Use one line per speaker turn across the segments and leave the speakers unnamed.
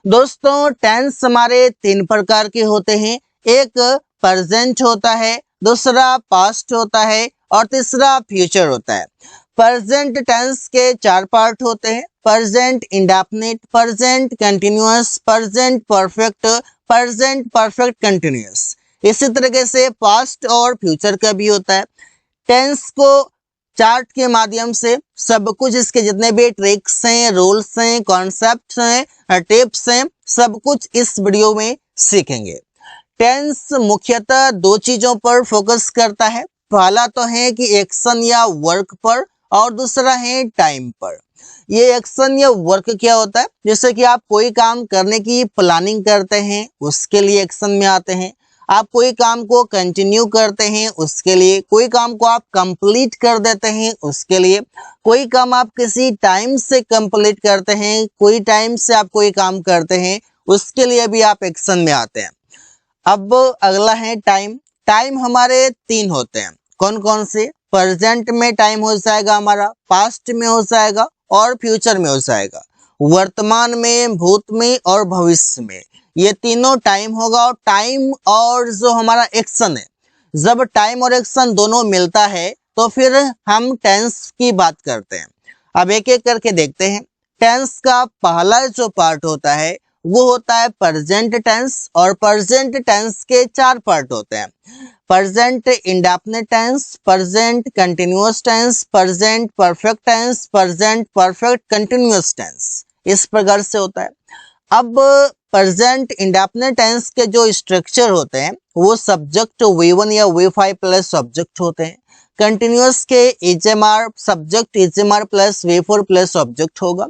दोस्तों टेंस हमारे तीन प्रकार के होते हैं। एक प्रेजेंट होता है, दूसरा पास्ट होता है और तीसरा फ्यूचर होता है। प्रेजेंट टेंस के चार पार्ट होते हैं: present indefinite, present continuous, present perfect, present perfect continuous. इसी तरीके से पास्ट और फ्यूचर का भी होता है। टेंस को चार्ट के माध्यम से सब कुछ, इसके जितने भी ट्रिक्स हैं, रूल्स हैं, कॉन्सेप्ट्स हैं, टिप्स हैं, सब कुछ इस वीडियो में सीखेंगे। टेंस मुख्यतः दो चीजों पर फोकस करता है। पहला तो है कि एक्शन या वर्क पर, और दूसरा है टाइम पर। ये एक्शन या वर्क क्या होता है? जैसे कि आप कोई काम करने की प्लानिंग करते हैं, उसके लिए एक्शन में आते हैं। आप कोई काम को कंटिन्यू करते हैं, उसके लिए। कोई काम को आप कंप्लीट कर देते हैं, उसके लिए। कोई काम आप किसी टाइम से कंप्लीट करते हैं, कोई टाइम से आप कोई काम करते हैं, उसके लिए भी आप एक्शन में आते हैं। अब अगला है टाइम। टाइम हमारे तीन होते हैं। कौन कौन से? प्रेजेंट में टाइम हो जाएगा हमारा, पास्ट में हो जाएगा और फ्यूचर में हो जाएगा। वर्तमान में, भूत में और भविष्य में, ये तीनों टाइम होगा। और टाइम और जो हमारा एक्शन है, जब टाइम और एक्शन दोनों मिलता है तो फिर हम टेंस की बात करते हैं। अब एक एक करके देखते हैं। टेंस का पहला जो पार्ट होता है वो होता है प्रेजेंट टेंस, और प्रेजेंट टेंस के चार पार्ट होते हैं: present indefinite tense, present continuous tense, present perfect tense, present perfect continuous tense. इस प्रकार से होता है। अब प्रेजेंट इंडेफिनिट टेंस के जो स्ट्रक्चर होते हैं वो सब्जेक्ट V1 या V5 प्लस ऑब्जेक्ट होते हैं। कंटिन्यूअस के HMR, subject HMR plus V4 plus object होगा।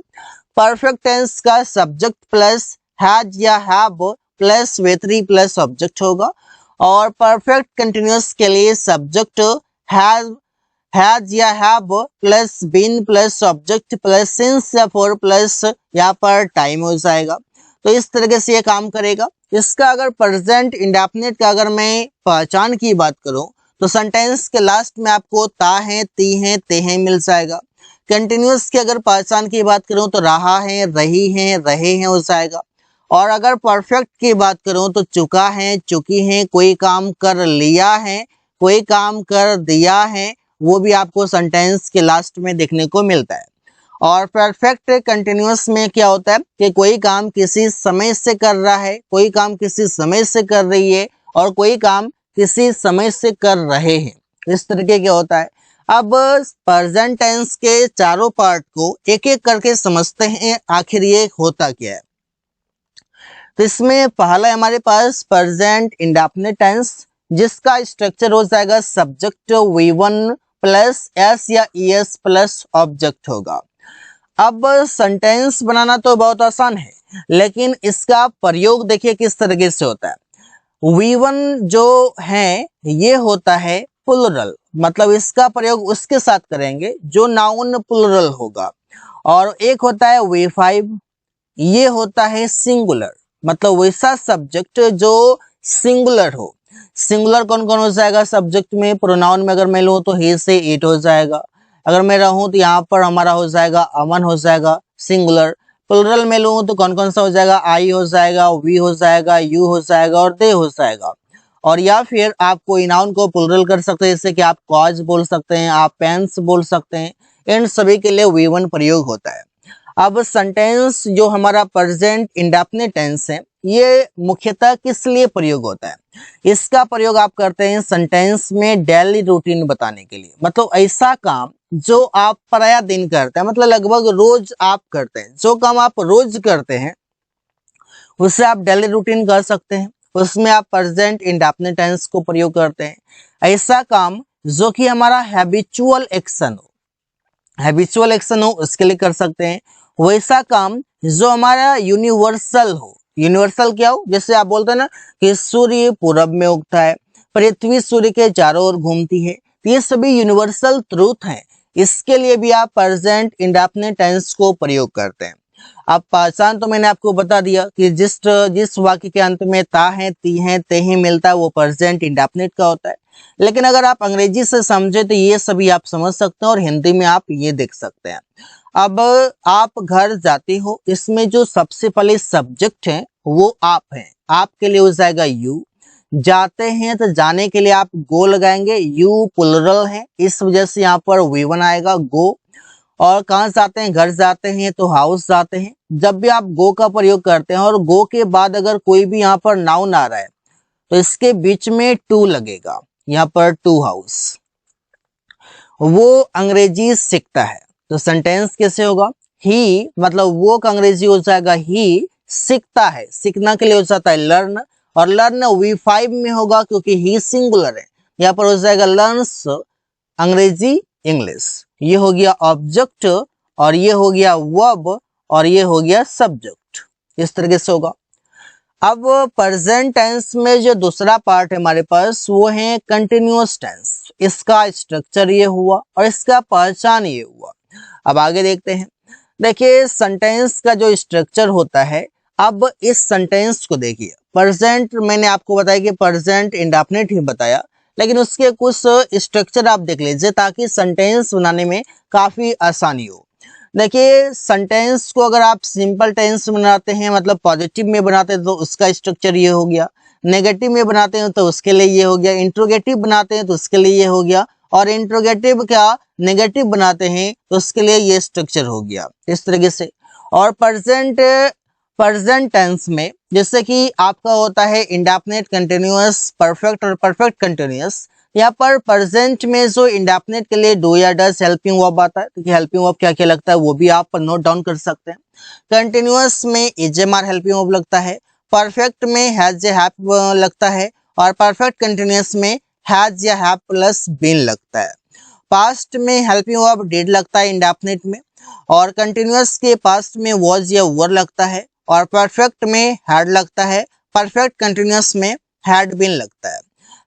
परफेक्ट टेंस का सब्जेक्ट प्लस हैज या have plus V3 plus object होगा। और परफेक्ट कंटिन्यूअस के लिए सब्जेक्ट हैज या have plus been plus object plus since या फॉर प्लस यहाँ पर टाइम हो जाएगा। तो इस तरीके से ये काम करेगा। इसका अगर प्रेजेंट इंडेफिनिट का अगर मैं पहचान की बात करूं तो सेंटेंस के लास्ट में आपको ता है, ती है, ते हैं मिल जाएगा। कंटिन्यूअस की अगर पहचान की बात करूं तो रहा है, रही है, रहे हैं हो जाएगा। और अगर परफेक्ट की बात करूं तो चुका है, चुकी है, कोई काम कर लिया है, कोई काम कर दिया है, वो भी आपको सेंटेंस के लास्ट में देखने को मिलता है। और परफेक्ट कंटिन्यूअस में क्या होता है कि कोई काम किसी समय से कर रहा है, कोई काम किसी समय से कर रही है, और कोई काम किसी समय से कर रहे हैं। इस तरीके क्या होता है। अब प्रेजेंट टेंस के चारों पार्ट को एक एक करके समझते हैं, आखिर ये होता क्या है। तो इसमें पहला है हमारे पास प्रेजेंट इंडेफिनिट टेंस, जिसका स्ट्रक्चर हो जाएगा सब्जेक्ट V1 प्लस S या ES प्लस ऑब्जेक्ट होगा। अब सेंटेंस बनाना तो बहुत आसान है, लेकिन इसका प्रयोग देखिए किस तरीके से होता है। V1 जो है ये होता है प्लुरल, मतलब इसका प्रयोग उसके साथ करेंगे जो नाउन प्लुरल होगा। और एक होता है V5, ये होता है सिंगुलर, मतलब वैसा सब्जेक्ट जो सिंगुलर हो। सिंगुलर कौन कौन हो जाएगा सब्जेक्ट में? प्रोनाउन में अगर मैं लूँ तो ही से इट हो जाएगा। अगर मैं रहूं तो यहाँ पर हमारा हो जाएगा अमन हो जाएगा सिंगुलर। प्लुरल में लूँ तो कौन कौन सा हो जाएगा? आई हो जाएगा, वी हो जाएगा, यू हो जाएगा और दे हो जाएगा। और या फिर आप कोई नाउन को प्लुरल कर सकते हैं, जैसे कि आप कॉज बोल सकते हैं, आप पेन्स बोल सकते हैं। इन सभी के लिए V1 प्रयोग होता है। अब सेंटेंस जो हमारा प्रेजेंट इंडेफिनिट टेंस है ये मुख्यतः किस लिए प्रयोग होता है? इसका प्रयोग आप करते हैं सेंटेंस में डेली रूटीन बताने के लिए, मतलब ऐसा काम जो आप प्राय दिन करते हैं, मतलब लगभग रोज आप करते हैं। जो काम आप रोज करते हैं उससे आप डेली रूटीन कर सकते हैं, उसमें आप प्रेजेंट इंडेफिनिट टेंस को प्रयोग करते हैं। ऐसा काम जो कि हमारा हैबिचुअल एक्शन हो, उसके लिए कर सकते हैं। वैसा काम जो हमारा यूनिवर्सल हो। यूनिवर्सल क्या हो? जैसे आप बोलते हैं ना कि सूर्य पूरब में उगता है, पृथ्वी सूर्य के चारों ओर घूमती है, तो ये सभी यूनिवर्सल ट्रूथ हैं। इसके लिए भी आप प्रेजेंट इंडेफिनिट टेंस को प्रयोग करते हैं। अब पहचान तो मैंने आपको बता दिया कि जिस वाक्य के अंत में ता है, ती है, ते ही मिलता है वो प्रेजेंट इंडेफिनिट का होता है। लेकिन अगर आप अंग्रेजी से समझे तो ये सभी आप समझ सकते हैं और हिंदी में आप ये देख सकते हैं। अब आप घर जाते हो, इसमें जो सबसे पहले सब्जेक्ट है वो आप है, आपके लिए हो जाएगा यू। जाते हैं तो जाने के लिए आप गो लगाएंगे, यू प्लुरल है इस वजह से यहाँ पर V1 आएगा गो। और कहाँ जाते हैं, घर जाते हैं तो हाउस जाते हैं। जब भी आप गो का प्रयोग करते हैं और गो के बाद अगर कोई भी यहाँ पर नाउन आ रहा है तो इसके बीच में टू लगेगा, यहाँ पर टू हाउस। वो अंग्रेजी सीखता है तो सेंटेंस कैसे होगा, ही मतलब वो का अंग्रेजी हो जाएगा ही, सीखता है सीखना के लिए हो जाता है लर्न, और लर्न V5 में होगा क्योंकि ही सिंगुलर है, यहाँ पर हो जाएगा लर्न्स अंग्रेजी इंग्लिश। ये हो गया ऑब्जेक्ट और ये हो गया वर्ब और ये हो गया सब्जेक्ट, इस तरीके से होगा। अब प्रेजेंट टेंस में जो दूसरा पार्ट है हमारे पास वो है कंटिन्यूअस टेंस। इसका स्ट्रक्चर ये हुआ और इसका पहचान ये हुआ। अब आगे देखते हैं। देखिए सेंटेंस का जो स्ट्रक्चर होता है, अब इस सेंटेंस को देखिए। प्रेजेंट मैंने आपको बताया कि प्रेजेंट इंडेफिनिट ही बताया, लेकिन उसके कुछ स्ट्रक्चर आप देख लीजिए ताकि सेंटेंस बनाने में काफी आसानी हो। देखिए सेंटेंस को अगर आप सिंपल टेंस बनाते हैं मतलब पॉजिटिव में बनाते हैं तो उसका स्ट्रक्चर ये हो गया, नेगेटिव में बनाते हैं तो उसके लिए ये हो गया, इंट्रोगेटिव बनाते हैं तो उसके लिए ये हो गया, और इंट्रोगेटिव क्या नेगेटिव बनाते हैं तो उसके लिए ये स्ट्रक्चर हो गया, इस तरीके से। और प्रेजेंट टेंस में जैसे कि आपका होता है इंडेफिनिट, कंटिन्यूअस, परफेक्ट और परफेक्ट कंटिन्यूअस। यहाँ पर प्रेजेंट में जो इंडेफिनिट के लिए डू या डज हेल्पिंग वर्ब आता है, क्योंकि हेल्पिंग वर्ब क्या क्या लगता है वो भी आप नोट डाउन कर सकते हैं। कंटिन्यूअस में इज/एम/आर हेल्पिंग वर्ब लगता है, परफेक्ट में हैज या हैव लगता है, और परफेक्ट कंटिन्यूअस में हैज या हैव प्लस बीन लगता है। पास्ट में हेल्पिंग वर्ब डिड लगता है इंडेफिनिट में, और कंटिन्यूअस के पास्ट में वाज या वर लगता है, और परफेक्ट में हैड लगता है, परफेक्ट कंटिन्यूअस में हैड बीन लगता है।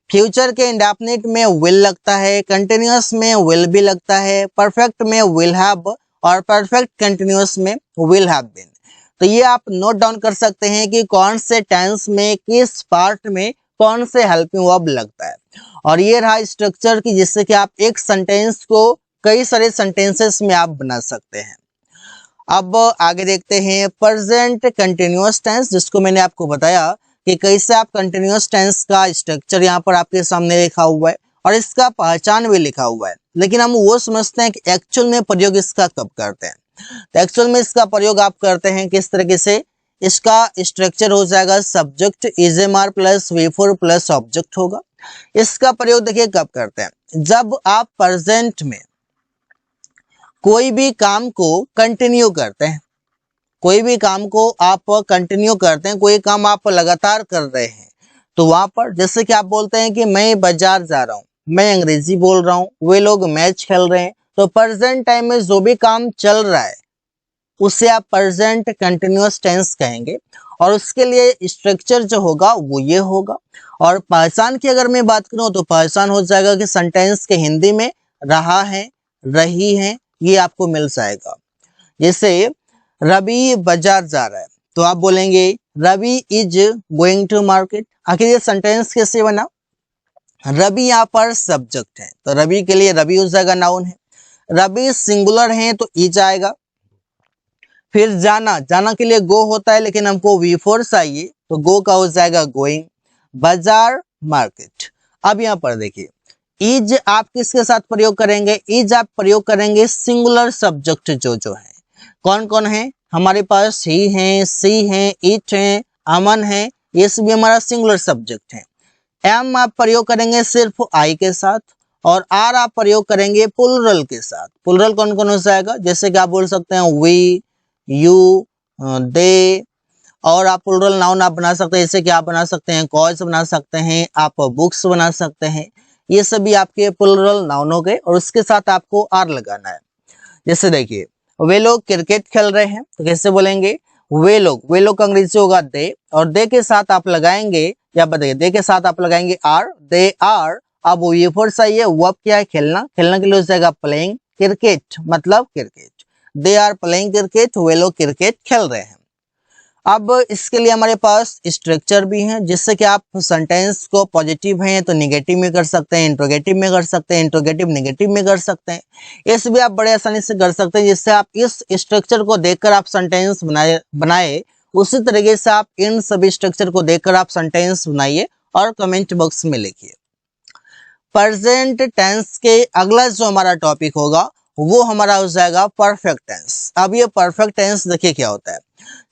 फ्यूचर के इंडेफिनिट में विल लगता है, कंटिन्यूअस में विल भी लगता है, परफेक्ट में विल हैव, और परफेक्ट कंटिन्यूअस में विल हैव बीन। तो ये आप नोट डाउन कर सकते हैं कि कौन से टेंस में किस पार्ट में कौन से हेल्पिंग वर्ब लगता है। और ये रहा स्ट्रक्चर की जिससे कि आप एक सेंटेंस को कई सारे सेंटेंसेस में आप बना सकते हैं। अब आगे देखते हैं प्रेजेंट कंटिन्यूअस टेंस, जिसको मैंने आपको बताया कि कैसे आप कंटिन्यूअस टेंस का स्ट्रक्चर यहाँ पर आपके सामने लिखा हुआ है और इसका पहचान भी लिखा हुआ है, लेकिन हम वो समझते हैं कि एक्चुअल में प्रयोग इसका कब करते हैं। तो एक्चुअल में इसका प्रयोग आप करते हैं किस तरीके से, इसका स्ट्रक्चर हो जाएगा subject is am are plus V4 plus object होगा। इसका प्रयोग देखिए कब करते हैं, जब आप प्रेजेंट में कोई भी काम को कंटिन्यू करते हैं, कोई भी काम को आप कंटिन्यू करते हैं, कोई काम आप लगातार कर रहे हैं, तो वहां पर जैसे कि आप बोलते हैं कि मैं बाजार जा रहा हूँ, मैं अंग्रेजी बोल रहा हूँ, वे लोग मैच खेल रहे हैं, तो प्रेजेंट टाइम में जो भी काम चल रहा है उसे आप प्रेजेंट कंटिन्यूअस टेंस कहेंगे, और उसके लिए स्ट्रक्चर जो होगा वो ये होगा। और पहचान की अगर मैं बात करूं तो पहचान हो जाएगा कि सेंटेंस के हिंदी में रहा है, रही है, ये आपको मिल जाएगा। जैसे रवि बाजार जा रहा है तो आप बोलेंगे Ravi is going to market. आखिर ये सेंटेंस कैसे बना, रवि यहाँ पर सब्जेक्ट है तो रवि के लिए रवि हो जाएगा नाउन है, रवि सिंगुलर है तो इज आएगा। फिर जाना, जाना के लिए गो होता है लेकिन हमको V4 चाहिए तो गो का हो जाएगा गोइंग। बाजार मार्केट। अब यहाँ पर देखिए इज आप किसके साथ प्रयोग करेंगे, इज आप प्रयोग करेंगे सिंगुलर सब्जेक्ट जो है। कौन कौन है हमारे पास, ही है, सी है, इट है, अमन है, ये सभी हमारा सिंगुलर सब्जेक्ट है। एम आप प्रयोग करेंगे सिर्फ आई के साथ, और आर आप प्रयोग करेंगे प्लुरल के साथ। प्लुरल कौन कौन हो जाएगा, जैसे कि आप बोल सकते हैं वी, यू, दे, और आप प्लुरल नाउन आप बना सकते हैं, जैसे कि आप बना सकते हैं कॉज बना सकते हैं, आप बुक्स बना सकते हैं। ये सभी आपके प्लुरल नाउन हो गए और उसके साथ आपको आर लगाना है। जैसे देखिए वे लोग क्रिकेट खेल रहे हैं तो कैसे बोलेंगे, वे लोग का अंग्रेजी होगा दे, और दे के साथ आप लगाएंगे, या बताइए दे के साथ आप लगाएंगे आर, दे आर। अब ये फोर्स आई है, वो अब क्या है खेलना, खेलना के लिए हो जाएगा प्लेइंग क्रिकेट, मतलब cricket, they are playing cricket, वे लोग क्रिकेट खेल रहे हैं। अब इसके लिए हमारे पास स्ट्रक्चर भी है, जिससे कि आप सेंटेंस को पॉजिटिव है तो नेगेटिव में कर सकते हैं, इंट्रोगेटिव में कर सकते हैं, इंट्रोगेटिव नेगेटिव में कर सकते हैं। इस भी आप बड़े आसानी से कर सकते हैं, जिससे आप इस स्ट्रक्चर को देखकर आप सेंटेंस बनाए उसी तरीके से आप इन सभी स्ट्रक्चर को देखकर आप सेंटेंस बनाइए और कमेंट बॉक्स में लिखिए। प्रेजेंट टेंस के अगला जो हमारा टॉपिक होगा वो हमारा हो जाएगा परफेक्ट टेंस। अब ये परफेक्ट टेंस देखिए क्या होता है।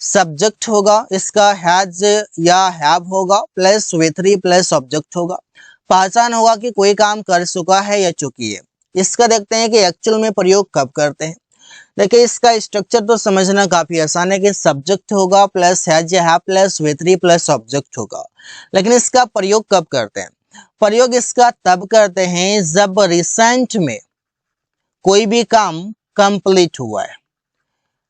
सब्जेक्ट होगा, इसका हैज या हैव होगा, प्लस V3 प्लस ऑब्जेक्ट होगा। पहचान होगा कि कोई काम कर चुका है या चुकी है। इसका देखते हैं कि एक्चुअल में प्रयोग कब करते हैं। देखिए इसका स्ट्रक्चर तो समझना काफी आसान है कि सब्जेक्ट होगा प्लस हैज या have plus V3 plus object होगा। लेकिन इसका प्रयोग कब करते हैं? प्रयोग इसका तब करते हैं जब रिसेंट में कोई भी काम कंप्लीट हुआ है।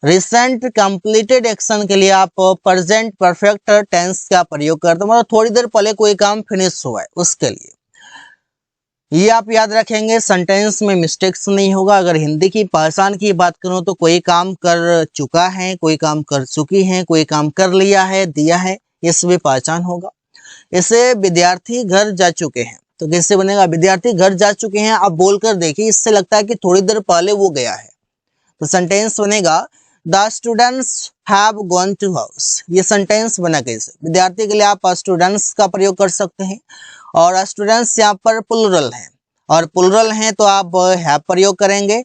रिसेंट कंप्लीटेड एक्शन के लिए आप प्रेजेंट परफेक्ट टेंस का प्रयोग करते हैं, मतलब थोड़ी देर पहले कोई काम फिनिश हुआ है उसके लिए। ये आप याद रखेंगे, सेंटेंस में मिस्टेक्स नहीं होगा। अगर हिंदी की पहचान की बात करूं तो कोई काम कर चुका है, कोई काम कर चुकी है, कोई काम कर लिया है, दिया है, इसमें पहचान होगा। इसे विद्यार्थी घर जा चुके हैं तो कैसे बनेगा? विद्यार्थी घर जा चुके हैं। आप बोलकर देखिए, इससे लगता है कि थोड़ी देर पहले वो गया है, तो सेंटेंस बनेगा the students have gone to house. ये सेंटेंस बना कैसे? विद्यार्थी के लिए आप स्टूडेंट्स का प्रयोग कर सकते हैं, और स्टूडेंट्स यहाँ पर प्लुरल हैं, और प्लुरल हैं तो आप हैव प्रयोग करेंगे,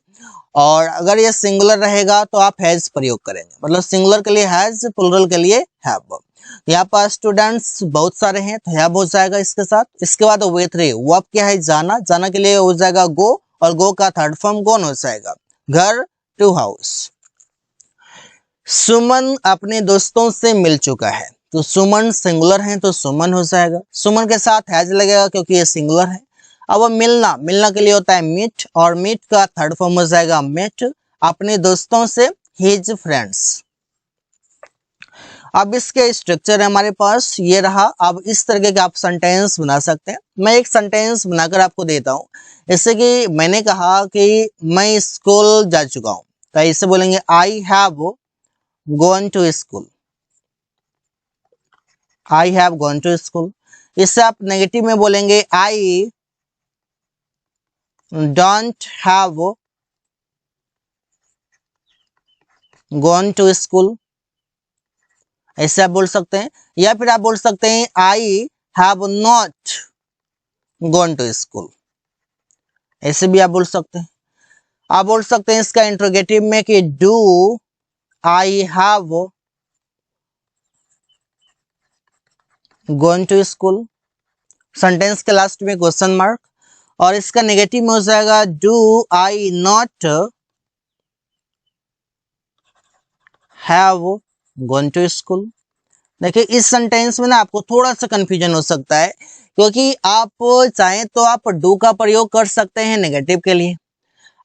और अगर ये सिंगुलर रहेगा तो आप हैज प्रयोग करेंगे। मतलब सिंगुलर के लिए हैज, प्लुरल के लिए हैव। यहाँ पर स्टूडेंट्स बहुत सारे हैं तो हैव हो जाएगा इसके साथ। इसके बाद V3 वर्ब क्या है? जाना। जाना के लिए हो जाएगा गो, और गो का थर्ड फॉर्म गॉन हो जाएगा, घर टू हाउस। सुमन अपने दोस्तों से मिल चुका है तो सुमन सिंगुलर है तो सुमन हो जाएगा। सुमन के साथ हैज लगेगा क्योंकि ये सिंगुलर है। अब मिलना, मिलना के लिए होता है मीट, और मीट का थर्ड फॉर्म हो जाएगा मेट। अपने दोस्तों से हिज फ्रेंड्स। अब इसके स्ट्रक्चर है हमारे पास ये रहा। अब इस तरीके के आप सेंटेंस बना सकते हैं। मैं एक सेंटेंस बनाकर आपको देता हूं, जैसे कि मैंने कहा कि मैं स्कूल जा चुका हूं, तो इसे बोलेंगे I have gone to school. I have gone to school. इससे आप नेगेटिव में बोलेंगे I don't have gone to school, ऐसे आप बोल सकते हैं। या फिर आप बोल सकते हैं I have not gone to school, ऐसे भी आप बोल सकते हैं। आप बोल सकते हैं इसका इंट्रोगेटिव में कि do I have gone to school, sentence के लास्ट में क्वेश्चन मार्क। और इसका नेगेटिव में हो जाएगा do I not have gone to school. देखिए इस सेंटेंस में ना आपको थोड़ा सा कंफ्यूजन हो सकता है, क्योंकि आप चाहें तो आप डू का प्रयोग कर सकते हैं नेगेटिव के लिए,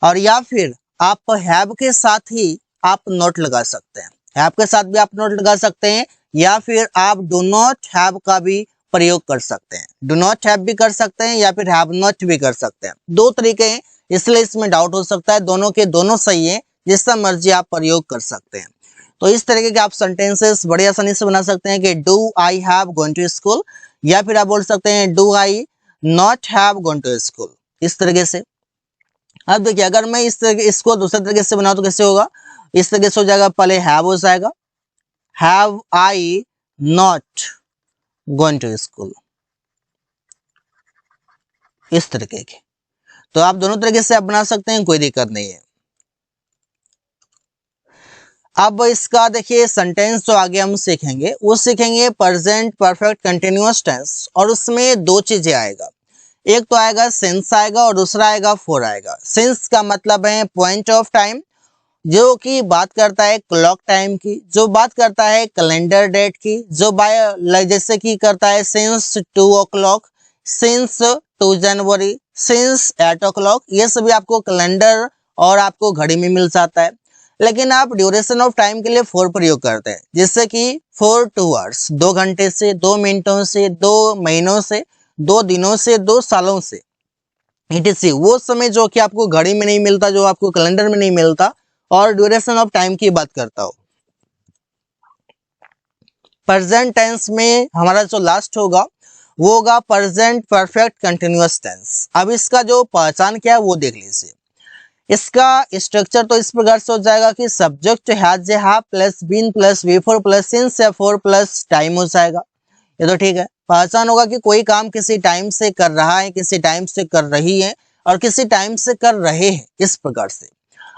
और या फिर आप हैव के साथ ही आप नॉट लगा सकते हैं। हैव के साथ भी आप नॉट लगा सकते हैं, या फिर आप डू नॉट हैव का भी प्रयोग कर सकते हैं। डू नॉट हैव भी कर सकते हैं, या फिर हैव नॉट भी कर सकते हैं। दो तरीके हैं, इसलिए इसमें डाउट हो सकता है। दोनों के दोनों सही है, जिसका मर्जी आप प्रयोग कर सकते हैं। तो इस तरीके के आप सेंटेंसेस बड़ी आसानी से बना सकते हैं कि do I have gone to school, या फिर आप बोल सकते हैं do I not have gone to school, इस तरीके से। अब देखिए अगर मैं इस तरीके इसको दूसरे तरीके से बनाऊं तो कैसे होगा? इस तरीके से हो जाएगा, पहले हैव हो जाएगा, have I not gone to school, इस तरीके के। तो आप दोनों तरीके से आप बना सकते हैं, कोई दिक्कत नहीं है। अब इसका देखिए सेंटेंस जो आगे हम सीखेंगे वो सीखेंगे प्रेजेंट परफेक्ट कंटिन्यूअस टेंस, और उसमें दो चीजें आएगा। एक तो आएगा सिंस आएगा, और दूसरा आएगा फॉर आएगा। सिंस का मतलब है पॉइंट ऑफ टाइम, जो कि बात करता है क्लॉक टाइम की, जो बात करता है कैलेंडर डेट की, जो जैसे कि करता है सिंस 2 o'clock, सिंस 2 जनवरी, सिंस 8 o'clock। ये सभी आपको कैलेंडर और आपको घड़ी में मिल जाता है। लेकिन आप ड्यूरेशन ऑफ टाइम के लिए फॉर प्रयोग करते हैं, जिससे कि फॉर 2 hours, 2 घंटे से, 2 मिनटों से, 2 महीनों से, 2 दिनों से, 2 सालों से, etc। वो समय जो कि आपको घड़ी में नहीं मिलता, जो आपको कैलेंडर में नहीं मिलता, और ड्यूरेशन ऑफ टाइम की बात करता हो। प्रेजेंट टेंस में हमारा जो लास्ट होगा वो होगा प्रेजेंट परफेक्ट कंटिन्यूअस टेंस। अब इसका जो पहचान क्या है वो देख लीजिए। इसका स्ट्रक्चर तो इस प्रकार से हो जाएगा कि सब्जेक्ट हैज ए have plus been plus V four plus since या फोर प्लस टाइम हो जाएगा। ये तो ठीक है। पहचान होगा कि कोई काम किसी टाइम से कर रहा है, किसी टाइम से कर रही है और किसी टाइम से कर रहे हैं, इस प्रकार से।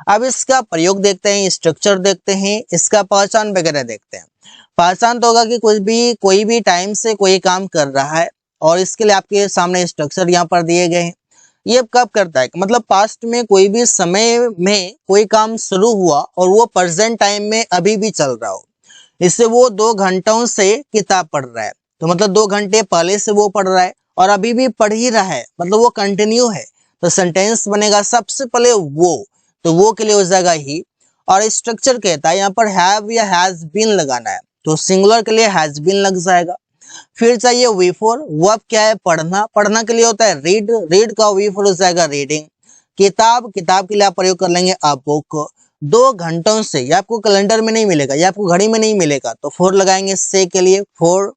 अब इसका प्रयोग देखते हैं, स्ट्रक्चर देखते हैं, इसका पहचान वगैरह देखते हैं। पहचान तो होगा कि कोई भी टाइम से कोई काम कर रहा है और इसके लिए आपके सामने स्ट्रक्चर यहाँ पर दिए गए हैं। ये कब करता है, मतलब पास्ट में कोई भी समय में कोई काम शुरू हुआ और वो प्रेजेंट टाइम में अभी भी चल रहा हो। इससे वो 2 घंटों से किताब पढ़ रहा है, तो मतलब 2 घंटे पहले से वो पढ़ रहा है और अभी भी पढ़ ही रहा है, मतलब वो कंटिन्यू है। तो सेंटेंस बनेगा सबसे पहले वो, तो वो के लिए हो जाएगा ही। और स्ट्रक्चर कहता है यहाँ पर हैव या हैज बीन लगाना है, तो सिंगुलर के लिए हैज बीन लग जाएगा। फिर चाहिए वी फोर, वर्ब क्या है, पढ़ना। पढ़ना के लिए होता है रीड, रीड का वी फोर हो जाएगा रीडिंग। किताब, किताब के लिए आप प्रयोग कर लेंगे अ बुक। 2 घंटों से, ये आपको कैलेंडर में नहीं मिलेगा, ये आपको घड़ी में नहीं मिलेगा, तो 4 लगाएंगे से के लिए, 4।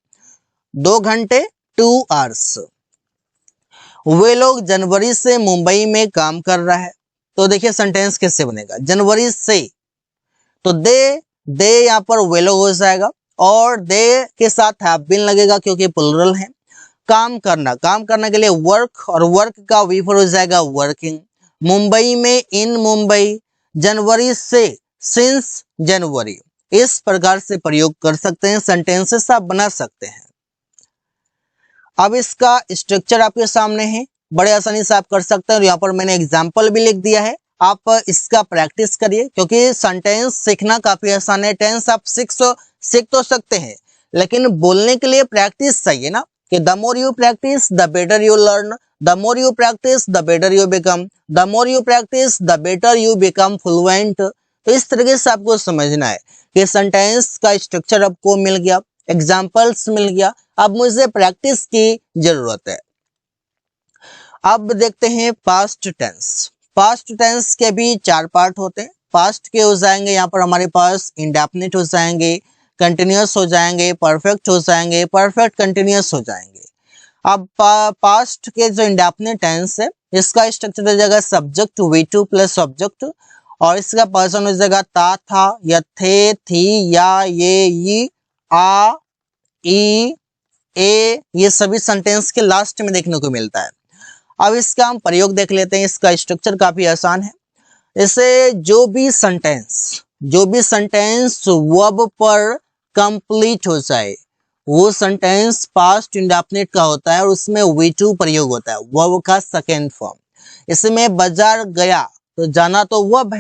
2 घंटे 2 आवर्स। वे लोग जनवरी से मुंबई में काम कर रहा है, तो देखिए सेंटेंस कैसे बनेगा, जनवरी से, तो दे यहाँ पर वे लोग हो जाएगा और दे के साथ हैव बीन लगेगा क्योंकि प्लुरल है। काम करना, काम करने के लिए वर्क और वर्क का वी फोर हो जाएगा वर्किंग। मुंबई में, इन मुंबई, जनवरी से, सिंस जनवरी। इस प्रकार से प्रयोग कर सकते हैं, सेंटेंसेस आप बना सकते हैं। अब इसका स्ट्रक्चर आपके सामने है, बड़े आसानी से आप कर सकते हैं और यहाँ पर मैंने एग्जाम्पल भी लिख दिया है, आप इसका प्रैक्टिस करिए क्योंकि सेंटेंस सीखना काफी आसान है। टेंस आप सीख तो सकते हैं, लेकिन बोलने के लिए प्रैक्टिस चाहिए ना, कि the more you practice the better you learn, the more you practice the better you become, the more you practice the better you become fluent. तो इस तरीके से आपको समझना है कि सेंटेंस का स्ट्रक्चर आपको मिल गया, एग्जाम्पल्स मिल गया, अब मुझे प्रैक्टिस की जरूरत है। अब देखते हैं पास्ट टेंस। पास्ट टेंस के भी 4 पार्ट होते हैं। पास्ट के हो जाएंगे यहाँ पर हमारे पास इंडेफिनिट हो जाएंगे, कंटिन्यूअस हो जाएंगे, परफेक्ट हो जाएंगे, परफेक्ट कंटिन्यूअस हो जाएंगे। अब पास्ट के जो इंडेफिनिट टेंस है इसका स्ट्रक्चर हो जाएगा सब्जेक्ट V2 प्लस ऑब्जेक्ट और इसका पर्सन हो जाएगा था, या थे, थी, या, ये, आ, ई, ए, ये सभी सेंटेंस के लास्ट में देखने को मिलता है। अब इसका हम प्रयोग देख लेते हैं, इसका स्ट्रक्चर काफी आसान है। इसे जो भी सेंटेंस वर्ब पर कंप्लीट हो जाए वो सेंटेंस पास्ट इंडेफिनिट का होता है और उसमें V2 प्रयोग होता है, वर्ब का सेकेंड फॉर्म। इसमें बाजार गया, तो जाना तो वर्ब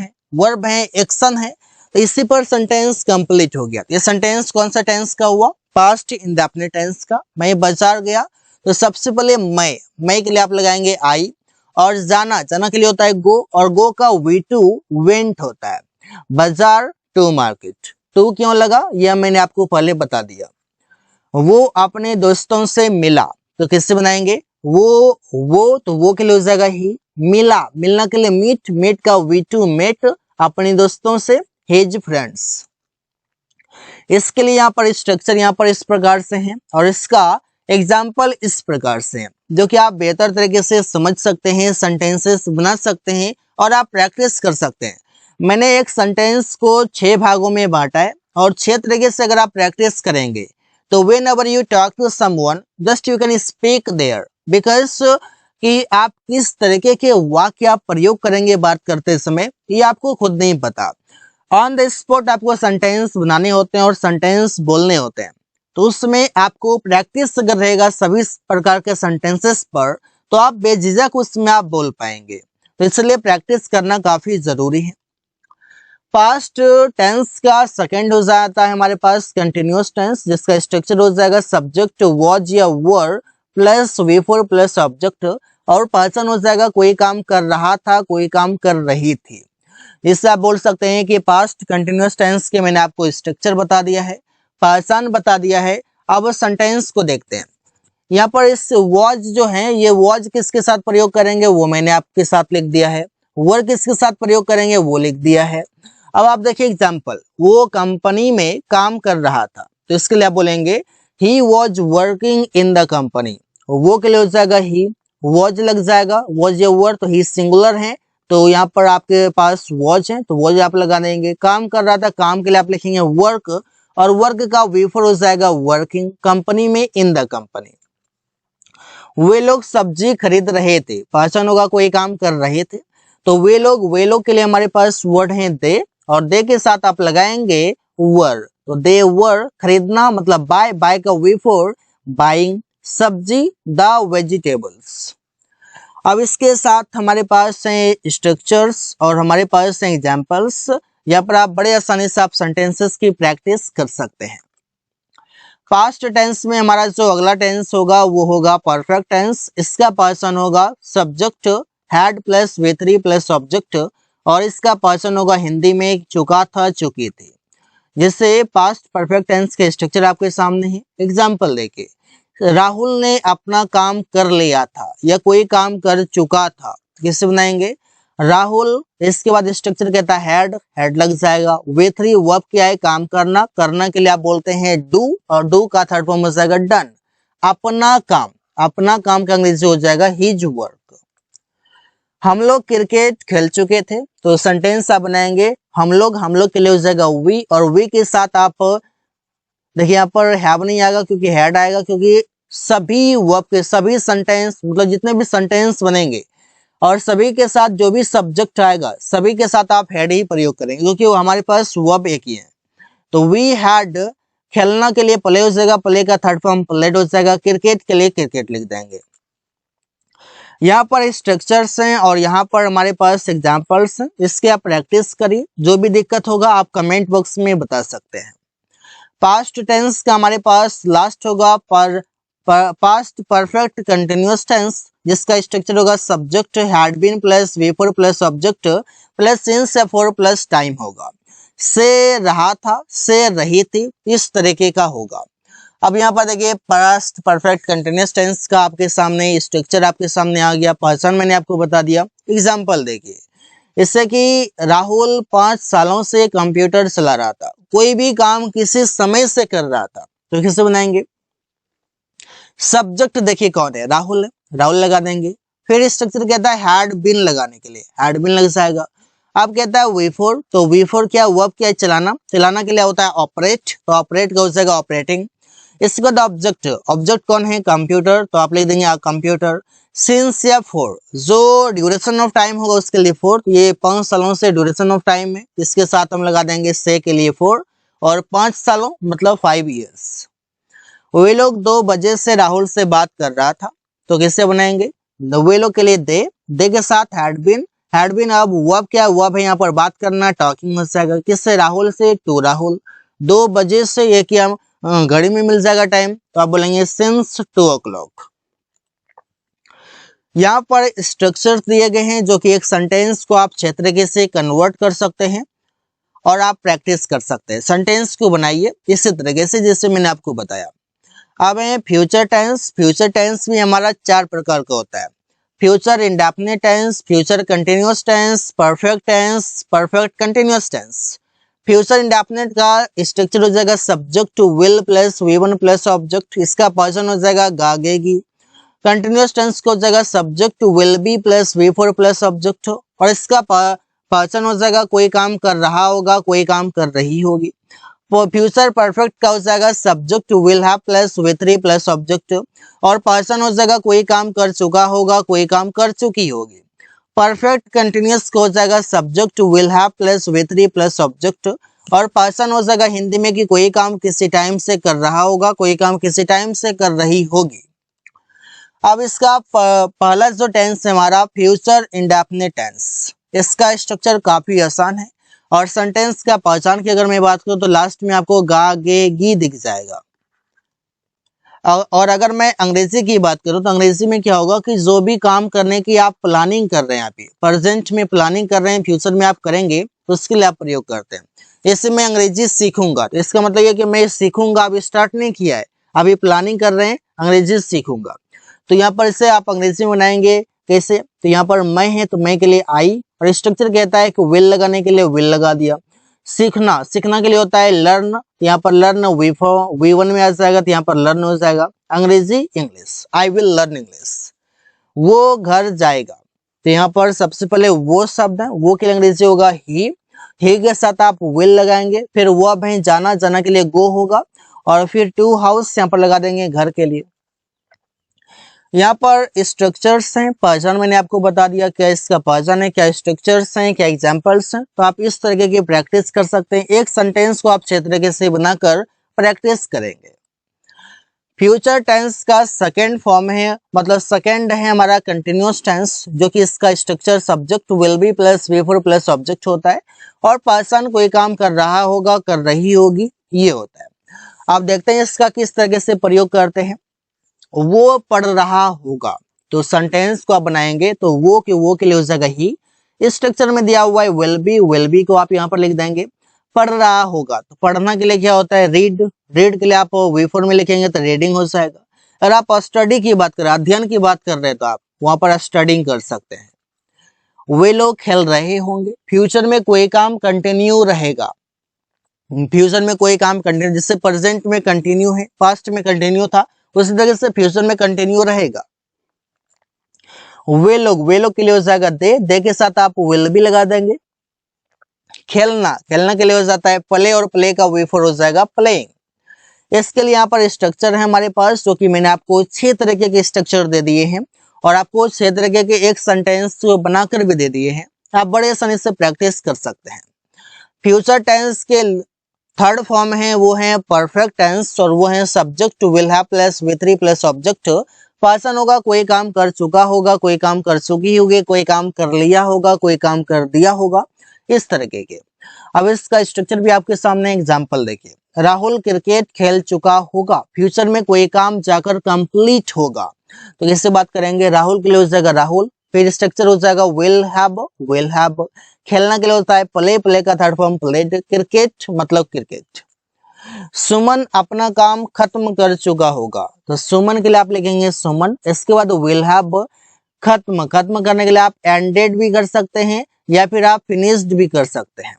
है, एक्शन है, तो इसी पर सेंटेंस कंप्लीट हो गया। ये सेंटेंस कौन सा टेंस का हुआ, पास्ट इंडेफिनिट टेंस का। मैं बाजार गया, तो सबसे पहले मैं के लिए आप लगाएंगे आई, और जाना के लिए होता है गो, और गो का V2 वेंट होता है। बाजार टू मार्केट, टू क्यों लगा यह मैंने आपको पहले बता दिया। वो अपने दोस्तों से मिला, तो किससे बनाएंगे, वो तो वो के लिए हो जाएगा ही। मिलना के लिए मीट का V2 मेट, अपने दोस्तों से हिज फ्रेंड्स। इसके लिए यहाँ पर स्ट्रक्चर यहाँ पर इस प्रकार से है और इसका एग्जाम्पल इस प्रकार से है, जो कि आप बेहतर तरीके से समझ सकते हैं, सेंटेंसेस बना सकते हैं और आप प्रैक्टिस कर सकते हैं। मैंने एक सेंटेंस को 6 भागों में बांटा है और 6 तरीके से अगर आप प्रैक्टिस करेंगे तो whenever you talk to someone just you can speak there, because कि आप किस तरीके के वाक्य आप प्रयोग करेंगे बात करते समय ये आपको खुद नहीं पता। ऑन द स्पॉट आपको सेंटेंस बनाने होते हैं और सेंटेंस बोलने होते हैं, तो उसमें आपको प्रैक्टिस अगर रहेगा सभी प्रकार के सेंटेंसेस पर तो आप बेझिझक उसमें आप बोल पाएंगे, तो इसलिए प्रैक्टिस करना काफी जरूरी है। पास्ट टेंस का सेकंड हो जाता है हमारे पास कंटिन्यूअस टेंस, जिसका स्ट्रक्चर हो जाएगा सब्जेक्ट वॉज या वर प्लस V4 प्लस ऑब्जेक्ट, और पहचान हो जाएगा कोई काम कर रहा था, कोई काम कर रही थी। इससे आप बोल सकते हैं कि पास्ट कंटिन्यूअस टेंस के मैंने आपको स्ट्रक्चर बता दिया है, पहचान बता दिया है। अब सेंटेंस को देखते हैं। यहाँ पर इस वॉज जो है, ये वॉज किसके साथ प्रयोग करेंगे वो मैंने आपके साथ लिख दिया है, वर किसके साथ प्रयोग करेंगे वो लिख दिया है। अब आप देखिए एग्जाम्पल, वो कंपनी में काम कर रहा था, तो इसके लिए आप बोलेंगे he was working in the company. वो के लिए हो जाएगा ही, वॉज लग जाएगा, वॉज ये वर्ड तो ही सिंगुलर है, तो यहाँ पर आपके पास वॉज है तो वॉज आप लगा देंगे। काम कर रहा था, काम के लिए आप लिखेंगे वर्क, और वर्क का वी फॉर हो जाएगा वर्किंग, कंपनी में इन द कंपनी। वे लोग सब्जी खरीद रहे थे, पहचान होगा कोई काम कर रहे थे, तो वे लोग के लिए हमारे पास वर्ड है दे, और दे के साथ आप लगाएंगे वर, तो दे वर खरीदना मतलब बाय, बाय का वी फॉर बाइंग सब्जी द वेजिटेबल्स। अब इसके साथ हमारे पास है स्ट्रक्चर्स और हमारे पास है एग्जाम्पल्स। यहाँ पर आप बड़े आसानी से आप सेंटेंसेस की प्रैक्टिस कर सकते हैं। पास्ट टेंस में हमारा जो अगला टेंस होगा वो होगा परफेक्ट टेंस। इसका पर्सन होगा subject had plus V3 plus object, और इसका पर्सन होगा हिंदी में चुका था, चुकी थी। जैसे पास्ट परफेक्ट टेंस के स्ट्रक्चर आपके सामने है। एग्जाम्पल देखिए, राहुल ने अपना काम कर लिया था या कोई काम कर चुका था, किससे बनाएंगे राहुल। इसके बाद स्ट्रक्चर कहता है हैड लग जाएगा। V3 वर्ब क्या है काम करना, करना के लिए आप बोलते हैं डू, और डू का थर्ड फॉर्म हो जाएगा डन। अपना काम, अपना काम का अंग्रेजी हो जाएगा हिज वर्क। हम लोग क्रिकेट खेल चुके थे, तो सेंटेंस आप बनाएंगे हम लोग के लिए हो जाएगा वी, और वी के साथ आप देखिए यहाँ पर हैव नहीं आएगा क्योंकि हैड आएगा, क्योंकि सभी वर्ब के सभी सेंटेंस मतलब जितने भी सेंटेंस बनेंगे और सभी के साथ जो भी सब्जेक्ट आएगा सभी के साथ आप हैड ही प्रयोग करेंगे, क्योंकि वो हमारे पास वर्ब एक ही है। तो वी हैड खेलना के लिए प्ले हो जाएगा, प्ले का थर्ड फॉर्म प्लेड हो जाएगा। क्रिकेट के लिए क्रिकेट लिख देंगे। यहाँ पर स्ट्रक्चर्स हैं और यहाँ पर हमारे पास एग्जाम्पल्स हैं, इसके आप प्रैक्टिस करिए। जो भी दिक्कत होगा आप कमेंट बॉक्स में बता सकते हैं। पास्ट टेंस का हमारे पास लास्ट होगा पास्ट परफेक्ट कंटिन्यूअस टेंस, जिसका स्ट्रक्चर होगा subject had been plus V4 plus object plus since या फॉर प्लस टाइम होगा। से रहा था, से रही थी, इस तरीके का होगा। अब यहाँ पर देखिए पास्ट परफेक्ट कंटिन्यूअस टेंस का आपके सामने स्ट्रक्चर आपके सामने आ गया, पर्सन मैंने आपको बता दिया। एग्जाम्पल देखिए, इससे कि राहुल 5 सालों से कंप्यूटर चला रहा था, कोई भी काम किसी समय से कर रहा था, तो किसे बनाएंगे सब्जेक्ट देखिए कौन है राहुल है, राहुल लगा देंगे। फिर स्ट्रक्चर कहता है हैड बीन लगाने के लिए हैड बीन लग जाएगा। अब कहता है V4, तो V4 क्या वर्ब क्या है चलाना, चलाना के लिए होता है ऑपरेट, तो ऑपरेट का हो जाएगा ऑपरेटिंग। इसके बाद ऑब्जेक्ट, ऑब्जेक्ट कौन है कंप्यूटर, तो आप लिख देंगे कंप्यूटर। सिंस या फॉर, जो ड्यूरेशन ऑफ टाइम होगा उसके लिए फॉर, ये 5 सालों से ड्यूरेशन ऑफ टाइम है, इसके साथ हम लगा देंगे से के लिए फॉर, और 5 सालों मतलब 5 इयर्स। वे लोग 2 बजे से राहुल से बात कर रहा था, तो किससे बनाएंगे वे लोग के लिए दे के साथ हैड बीन, हैड बीन अब वर्ब क्या वर्ब है यहाँ पर बात करना, टॉकिंग हो जाएगा, किससे राहुल से, टू राहुल। 2 बजे से ये क्या घड़ी में मिल जाएगा टाइम, तो आप बोलेंगे सिंस 2 o'clock। यहाँ पर स्ट्रक्चर दिए गए हैं जो कि एक सेंटेंस को आप 6 तरीके से कन्वर्ट कर सकते हैं और आप प्रैक्टिस कर सकते हैं। सेंटेंस को बनाइए इसी तरीके से जैसे मैंने आपको बताया। अब है फ्यूचर टेंस। फ्यूचर टेंस भी हमारा 4 प्रकार का होता है। Future indefinite tense, future continuous tense, perfect tense, perfect continuous tense. Future indefinite का स्ट्रक्चर हो जाएगा subject to will plus V1 plus object, इसका पर्सन हो जाएगा गागेगी। कंटिन्यूअस टेंस को हो जाएगा subject to will be plus V4 plus object, और इसका पर्सन हो जाएगा कोई काम कर रहा होगा, कोई काम कर रही होगी। फ्यूचर परफेक्ट का हो जाएगा subject to will have plus V3 plus object, और पर्सन हो जाएगा कोई काम कर चुका होगा, कोई काम कर चुकी होगी। परफेक्ट कंटिन्यूअस को हो जाएगा subject to will have plus V3 plus object, और पर्सन हो जाएगा हिंदी में कि कोई काम किसी टाइम से कर रहा होगा, कोई काम किसी टाइम से कर रही होगी। अब इसका पहला जो टेंस है हमारा फ्यूचर इंडेफिनिट टेंस, इसका स्ट्रक्चर काफी आसान है, और सेंटेंस का पहचान की अगर मैं बात करूं तो लास्ट में आपको गा गे गी दिख जाएगा। और अगर मैं अंग्रेजी की बात करूं तो अंग्रेजी में क्या होगा कि जो भी काम करने की आप प्लानिंग कर रहे हैं, आप प्रेजेंट में प्लानिंग कर रहे हैं, फ्यूचर में आप करेंगे, तो उसके लिए आप प्रयोग करते हैं। जैसे मैं अंग्रेजी सीखूंगा, तो इसका मतलब ये कि मैं सीखूंगा, अभी स्टार्ट नहीं किया है, अभी प्लानिंग कर रहे हैं, अंग्रेजी सीखूंगा। तो यहाँ पर इसे आप अंग्रेजी में बनाएंगे कैसे, तो यहाँ पर मैं है तो मैं के लिए आई, और स्ट्रक्चर कहता है कि विल लगाने के लिए विल लगा दिया। सीखना, सीखना के लिए होता है लर्न, यहाँ पर लर्न V1 में आ जाएगा तो यहाँ पर लर्न हो जाएगा। अंग्रेजी English, I will learn English. वो घर जाएगा तो यहाँ पर सबसे पहले वो शब्द है, वो के लिए अंग्रेजी होगा ही के साथ आप विल लगाएंगे, फिर वो है जाना, जाना के लिए गो होगा, और फिर टू हाउस यहाँ पर लगा देंगे घर के लिए। यहाँ पर स्ट्रक्चर्स हैं, पहचान मैंने आपको बता दिया क्या इसका पहचान है, क्या स्ट्रक्चर्स हैं, क्या एग्जांपल्स हैं। तो आप इस तरीके की प्रैक्टिस कर सकते हैं। एक सेंटेंस को आप अच्छे तरीके से बनाकर प्रैक्टिस करेंगे। फ्यूचर टेंस का सेकेंड फॉर्म है, मतलब सेकेंड है हमारा कंटिन्यूअस टेंस, जो कि इसका structure subject will be plus V4 plus object होता है, और पर्सन कोई काम कर रहा होगा, कर रही होगी, ये होता है। आप देखते हैं इसका किस तरीके से प्रयोग करते हैं। वो पढ़ रहा होगा, तो सेंटेंस को आप बनाएंगे तो वो के लिए हो जाएगा ही। इस स्ट्रक्चर में दिया हुआ है विल बी को आप यहाँ पर लिख देंगे। पढ़ रहा होगा, तो पढ़ना के लिए क्या होता है रीड, रीड के लिए आप V4 में लिखेंगे तो रीडिंग हो जाएगा। अगर आप स्टडी की बात करें, अध्ययन की बात कर रहे हैं, तो आप वहां पर स्टडिंग कर सकते हैं। वे लोग खेल रहे होंगे, फ्यूचर में कोई काम कंटिन्यू रहेगा, फ्यूचर में कोई काम कंटिन्यू, जिससे प्रेजेंट में कंटिन्यू है, पास्ट में कंटिन्यू था, उसी तरह से फ्यूचर में कंटिन्यू रहेगा। वे लोग के लिए हो जाएगा दे के साथ आप विल भी लगा देंगे। खेलना, खेलना के लिए हो जाता है प्ले, और प्ले का V4 हो जाएगा प्लेइंग। इसके लिए यहाँ पर स्ट्रक्चर है हमारे पास, जो कि मैंने आपको 6 तरीके के स्ट्रक्चर दे दिए हैं, और आपको 6 तरीके के एक सेंटेंस बनाकर भी दे दिए हैं। आप बड़े आसानी से प्रैक्टिस कर सकते हैं। फ्यूचर टेंस के थर्ड फॉर्म है, वो है परफेक्ट टेंस, और वो है subject will have plus V3 plus object. Person होगा, कोई काम कर चुका होगा, कोई काम कर चुकी होगी, कोई काम कर लिया होगा, कोई काम कर दिया होगा, इस तरीके के। अब इसका स्ट्रक्चर भी आपके सामने एग्जांपल देखिए। राहुल क्रिकेट खेल चुका होगा, फ्यूचर में कोई काम जाकर कंप्लीट होगा, तो इससे बात करेंगे राहुल के लिए हो जाएगा राहुल, फिर स्ट्रक्चर हो जाएगा विल हैव। खेलना के लिए होता है प्ले, प्ले का थर्ड फॉर्म प्लेड, क्रिकेट मतलब क्रिकेट। सुमन अपना काम खत्म कर चुका होगा, तो सुमन के लिए आप लिखेंगे सुमन। इसके बाद विल हैव, खत्म, खत्म करने के लिए आप एंडेड भी कर सकते हैं, या फिर आप फिनिश्ड भी कर सकते हैं।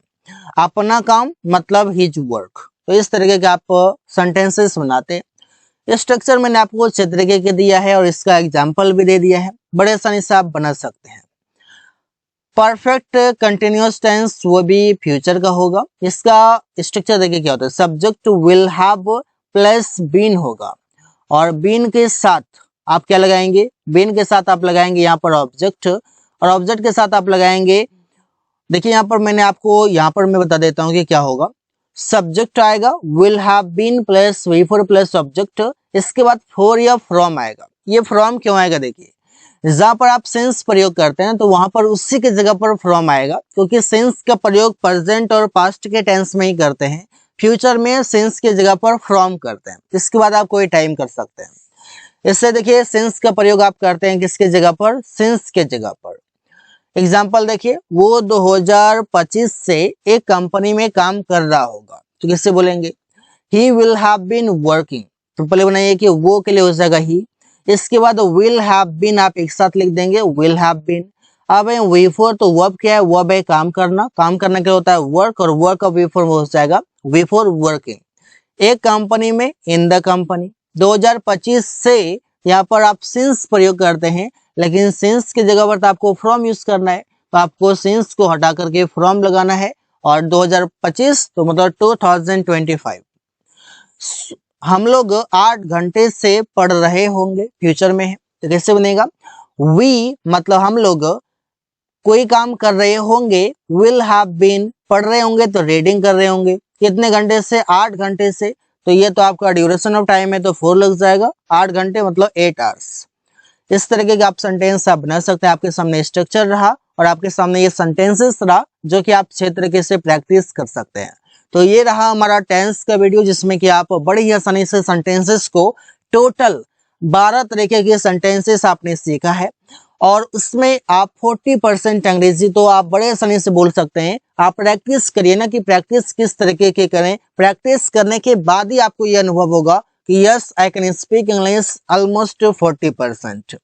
अपना काम मतलब हिज वर्क। तो इस तरीके के आप सेंटेंसेस बनाते हैं। स्ट्रक्चर मैंने आपको 6 तरीके के दिया है, और इसका एग्जाम्पल भी दे दिया है, बड़े आसानी से आप बना सकते हैं। परफेक्ट कंटिन्यूअस टेंस वो भी फ्यूचर का होगा। इसका स्ट्रक्चर देखिए क्या होता है, subject will have plus been होगा, और बीन के साथ आप क्या लगाएंगे, बीन के साथ आप लगाएंगे यहाँ पर ऑब्जेक्ट, और ऑब्जेक्ट के साथ आप लगाएंगे, देखिए यहाँ पर मैंने आपको यहाँ पर मैं बता देता हूँ कि क्या होगा। सब्जेक्ट आएगा will have been plus V4 plus object, इसके बाद फॉर या फ्रॉम आएगा। ये फ्रॉम क्यों आएगा, देखिए जहां पर आप सिंस प्रयोग करते हैं तो वहां पर उसी के जगह पर फ्रॉम आएगा, क्योंकि सिंस का प्रयोग प्रेजेंट और पास्ट के टेंस में ही करते हैं। फ्यूचर में सिंस के जगह पर फ्रॉम करते हैं, इसके बाद आप कोई टाइम कर सकते हैं। इससे देखिए सिंस का प्रयोग आप करते हैं किसके जगह पर, सिंस के जगह पर। एग्जाम्पल देखिए, वो 2025 से एक कंपनी में काम कर रहा होगा, तो किससे बोलेंगे, he will have been working. तो पहले बनाइए कि वो के लिए हो जाएगा ही, इसके बाद विल हैव बीन आप एक साथ लिख देंगे विल हैव बीन। अब है V4, तो वर्ब क्या है, वर्ब है काम करना, काम करने के लिए होता है वर्क, और वर्क का V4 हो जाएगा V4 वर्किंग। एक कंपनी में, इन द कंपनी। 2025 से यहाँ पर आप सिंस प्रयोग करते हैं, लेकिन सिंस की जगह पर तो आपको फ्रॉम यूज करना है, तो आपको सिंस को हटा करके फ्रॉम लगाना है, और 2025 तो मतलब 2025। हम लोग 8 घंटे से पढ़ रहे होंगे, फ्यूचर में है, तो कैसे बनेगा, वी मतलब हम लोग कोई काम कर रहे होंगे, विल हैव बीन पढ़ रहे होंगे तो रीडिंग कर रहे होंगे, कितने घंटे से, 8 घंटे से, तो ये तो आपका ड्यूरेशन ऑफ टाइम है तो 4 लग जाएगा, 8 घंटे मतलब 8 आवर्स। इस तरीके के आप सेंटेंस आप बना सकते हैं। आपके सामने स्ट्रक्चर रहा, और आपके सामने ये सेंटेंसेस रहा, जो कि आप 6 तरीके से प्रैक्टिस कर सकते हैं। तो ये रहा हमारा टेंस का वीडियो, जिसमें कि आप बड़ी ही आसानी से सेंटेंसेस को, टोटल 12 तरीके के सेंटेंसेस आपने सीखा है, और उसमें आप 40% अंग्रेजी तो आप बड़े आसानी से बोल सकते हैं। आप प्रैक्टिस करिए ना, कि प्रैक्टिस किस तरीके के करें, प्रैक्टिस करने के बाद ही आपको यह अनुभव होगा कि yes I can speak English almost 40%।